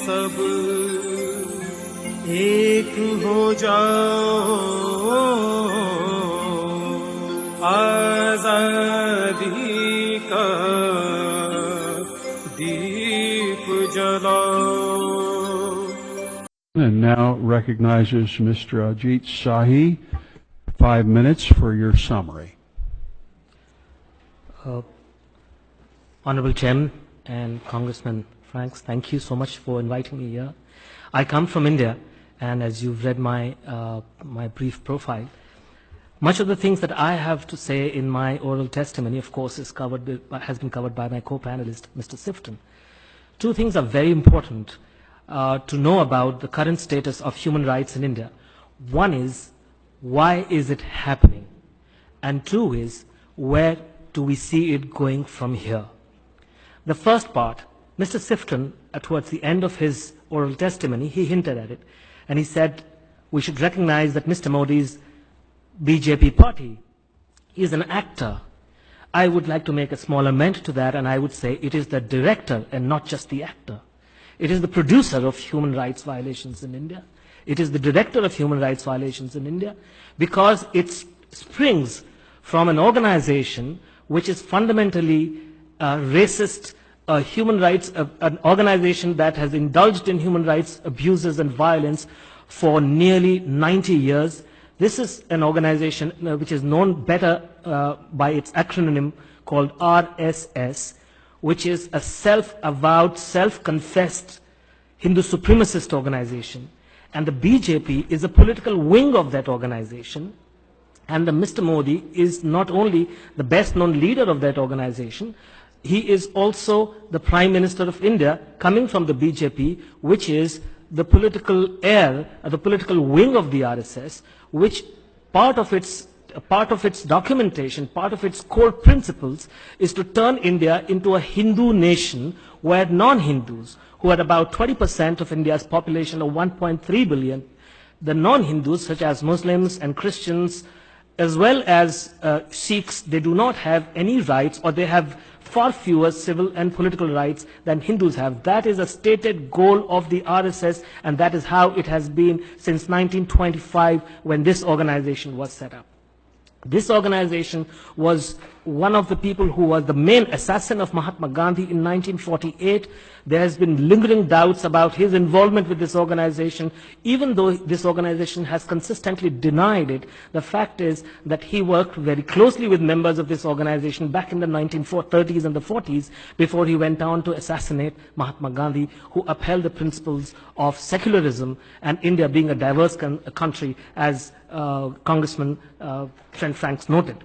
सब एक हो जाओ, आजादी का दीप जलाओ. And now recognizes Mr. Ajit Sahi. 5 minutes for your summary. Honorable Chairman and Congressman Franks, thank you so much for inviting me here. I come from India, and as you've read my brief profile, much of the things that I have to say in my oral testimony, of course, has been covered by my co-panelist, Mr. Sifton. Two things are very important to know about the current status of human rights in India. One is, why is it happening? And two is, where do we see it going from here? The first part, Mr. Sifton, towards the end of his oral testimony, he hinted at it, and he said we should recognize that Mr. Modi's BJP party is an actor. I would like to make a small amendment to that, and I would say it is the director and not just the actor. It is the producer of human rights violations in India. It is the director of human rights violations in India, because it springs from an organization which is fundamentally racist, human rights, an organization that has indulged in human rights abuses and violence for nearly 90 years. This is an organization which is known better by its acronym called RSS, which is a self-avowed, self-confessed Hindu supremacist organization. And the BJP is a political wing of that organization. And Mr. Modi is not only the best-known leader of that organization, he is also the Prime Minister of India, coming from the BJP, which is the political heir, the political wing of the RSS, which part of its documentation, part of its core principles is to turn India into a Hindu nation where non-Hindus, who are about 20% of India's population of 1.3 billion, the non-Hindus such as Muslims and Christians, as well as Sikhs, they do not have any rights, or they have far fewer civil and political rights than Hindus have. That is a stated goal of the RSS, and that is how it has been since 1925, when this organization was set up. This organization was one of the people who was the main assassin of Mahatma Gandhi in 1948. There has been lingering doubts about his involvement with this organization. Even though this organization has consistently denied it, the fact is that he worked very closely with members of this organization back in the 1930s and the 40s, before he went on to assassinate Mahatma Gandhi, who upheld the principles of secularism and India being a diverse country, as Congressman Franks noted.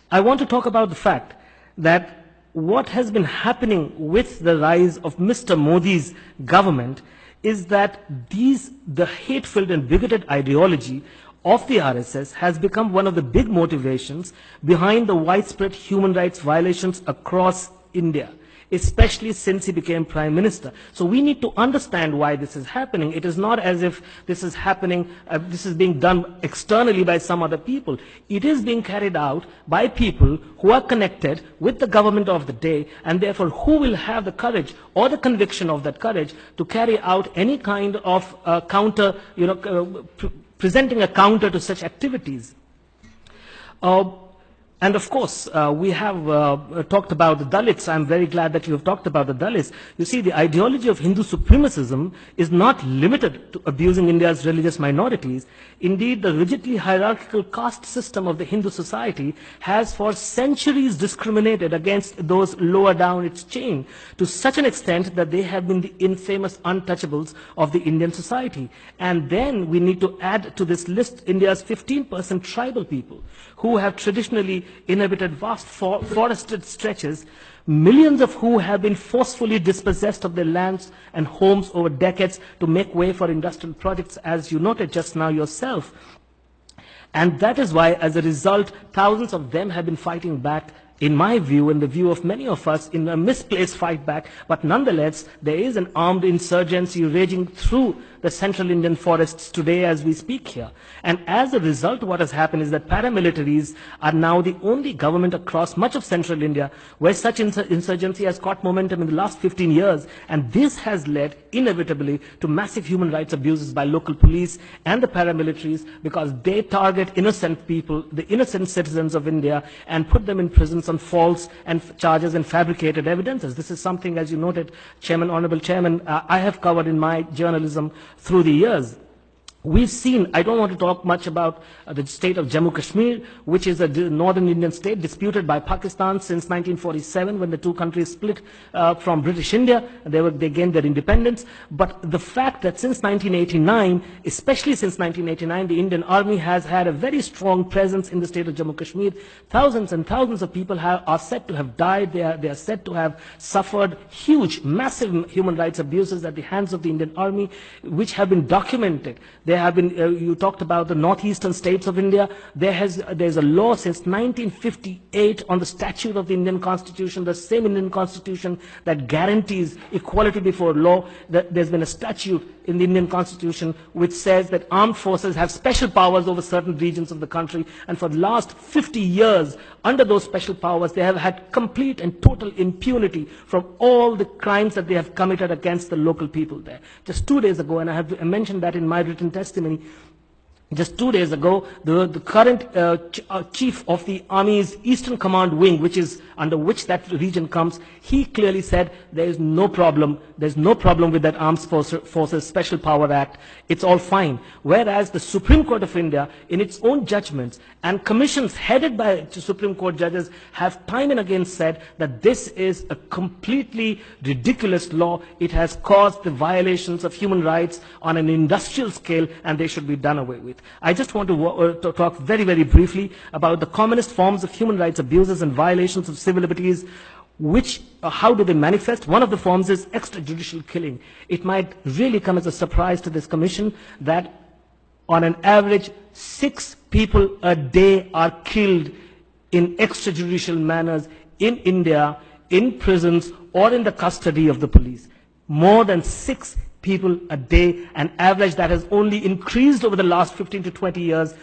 I want to talk about the fact that what has been happening with the rise of Mr. Modi's government is that the hate-filled and bigoted ideology of the RSS has become one of the big motivations behind the widespread human rights violations across India, especially since he became Prime Minister. So we need to understand why this is happening. It is not as if this is happening, this is being done externally by some other people. It is being carried out by people who are connected with the government of the day, and therefore who will have the courage or the conviction of that courage to carry out any kind of counter, presenting a counter to such activities. And of course, we have talked about the Dalits. I'm very glad that you have talked about the Dalits. You see, the ideology of Hindu supremacism is not limited to abusing India's religious minorities. Indeed, the rigidly hierarchical caste system of the Hindu society has for centuries discriminated against those lower down its chain, to such an extent that they have been the infamous untouchables of the Indian society. And then we need to add to this list India's 15% tribal people, who have traditionally inhabited vast forested stretches, millions of who have been forcefully dispossessed of their lands and homes over decades to make way for industrial projects, as you noted just now yourself. And that is why, as a result, thousands of them have been fighting back in my view, in the view of many of us, in a misplaced fight back, but nonetheless, there is an armed insurgency raging through the central Indian forests today as we speak here. And as a result, what has happened is that paramilitaries are now the only government across much of central India where such insurgency has caught momentum in the last 15 years. And this has led, inevitably, to massive human rights abuses by local police and the paramilitaries, because they target innocent people, the innocent citizens of India, and put them in prisons on false charges and fabricated evidences. This is something, as you noted, Chairman, Honorable Chairman, I have covered in my journalism through the years. We've seen, I don't want to talk much about the state of Jammu Kashmir, which is a northern Indian state disputed by Pakistan since 1947, when the two countries split from British India. They gained their independence. But the fact that since 1989, especially since 1989, the Indian Army has had a very strong presence in the state of Jammu Kashmir. Thousands and thousands of people are said to have died. They are said to have suffered huge, massive human rights abuses at the hands of the Indian Army, which have been documented. There have been, you talked about the northeastern states of India. There's a law since 1958 on the statute of the Indian Constitution, the same Indian Constitution that guarantees equality before law. There's been a statute in the Indian Constitution which says that armed forces have special powers over certain regions of the country. And for the last 50 years, under those special powers, they have had complete and total impunity from all the crimes that they have committed against the local people there. Just 2 days ago, and I have mentioned that in my written testimony, just 2 days ago, the current chief of the Army's Eastern Command Wing, which is under which that region comes, he clearly said there is no problem. There's no problem with that Armed Forces Special Power Act. It's all fine. Whereas the Supreme Court of India, in its own judgments, and commissions headed by Supreme Court judges have time and again said that this is a completely ridiculous law. It has caused the violations of human rights on an industrial scale, and they should be done away with. I just want to talk very, very briefly about the commonest forms of human rights abuses and violations of civil liberties. How do they manifest? One of the forms is extrajudicial killing. It might really come as a surprise to this commission that on an average 6 people a day are killed in extrajudicial manners in India, in prisons or in the custody of the police. More than 6 people a day, an average that has only increased over the last 15 to 20 years.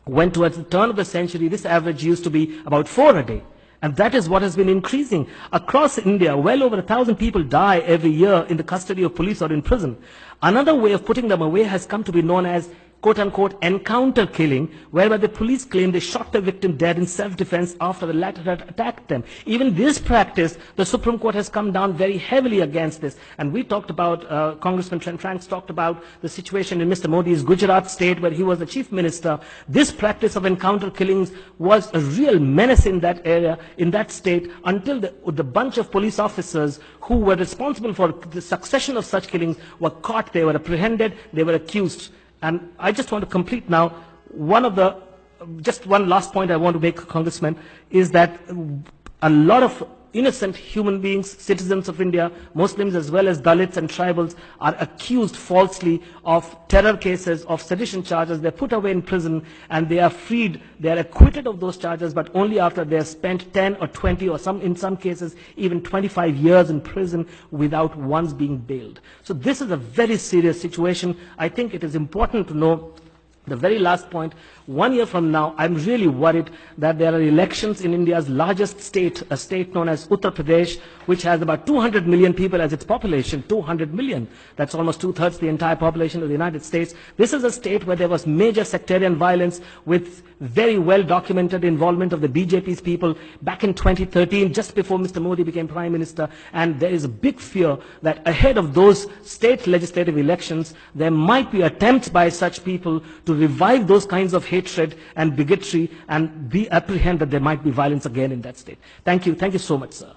When towards the turn of the century, this average used to be about 4 a day. And that is what has been increasing. Across India, well over 1,000 people die every year in the custody of police or in prison. Another way of putting them away has come to be known as quote-unquote encounter killing, whereby the police claim they shot the victim dead in self-defense after the latter had attacked them. Even this practice, the Supreme Court has come down very heavily against this. And we talked about, Congressman Trent Franks talked about the situation in Mr. Modi's Gujarat state where he was the chief minister. This practice of encounter killings was a real menace in that area, in that state, until the bunch of police officers who were responsible for the succession of such killings were caught, they were apprehended, they were accused. And I just want to complete now, just one last point I want to make, Congressman, is that a lot of innocent human beings, citizens of India, Muslims as well as Dalits and tribals, are accused falsely of terror cases, of sedition charges. They're put away in prison and they are freed. They are acquitted of those charges, but only after they have spent 10 or 20 or in some cases even 25 years in prison without once being bailed. So this is a very serious situation. I think it is important to know. The very last point, 1 year from now, I'm really worried that there are elections in India's largest state, a state known as Uttar Pradesh, which has about 200 million people as its population, 200 million. That's almost 2/3 the entire population of the United States. This is a state where there was major sectarian violence with very well documented involvement of the BJP's people back in 2013, just before Mr. Modi became Prime Minister. And there is a big fear that ahead of those state legislative elections, there might be attempts by such people to revive those kinds of hatred and bigotry and apprehend that there might be violence again in that state. Thank you. Thank you so much, sir.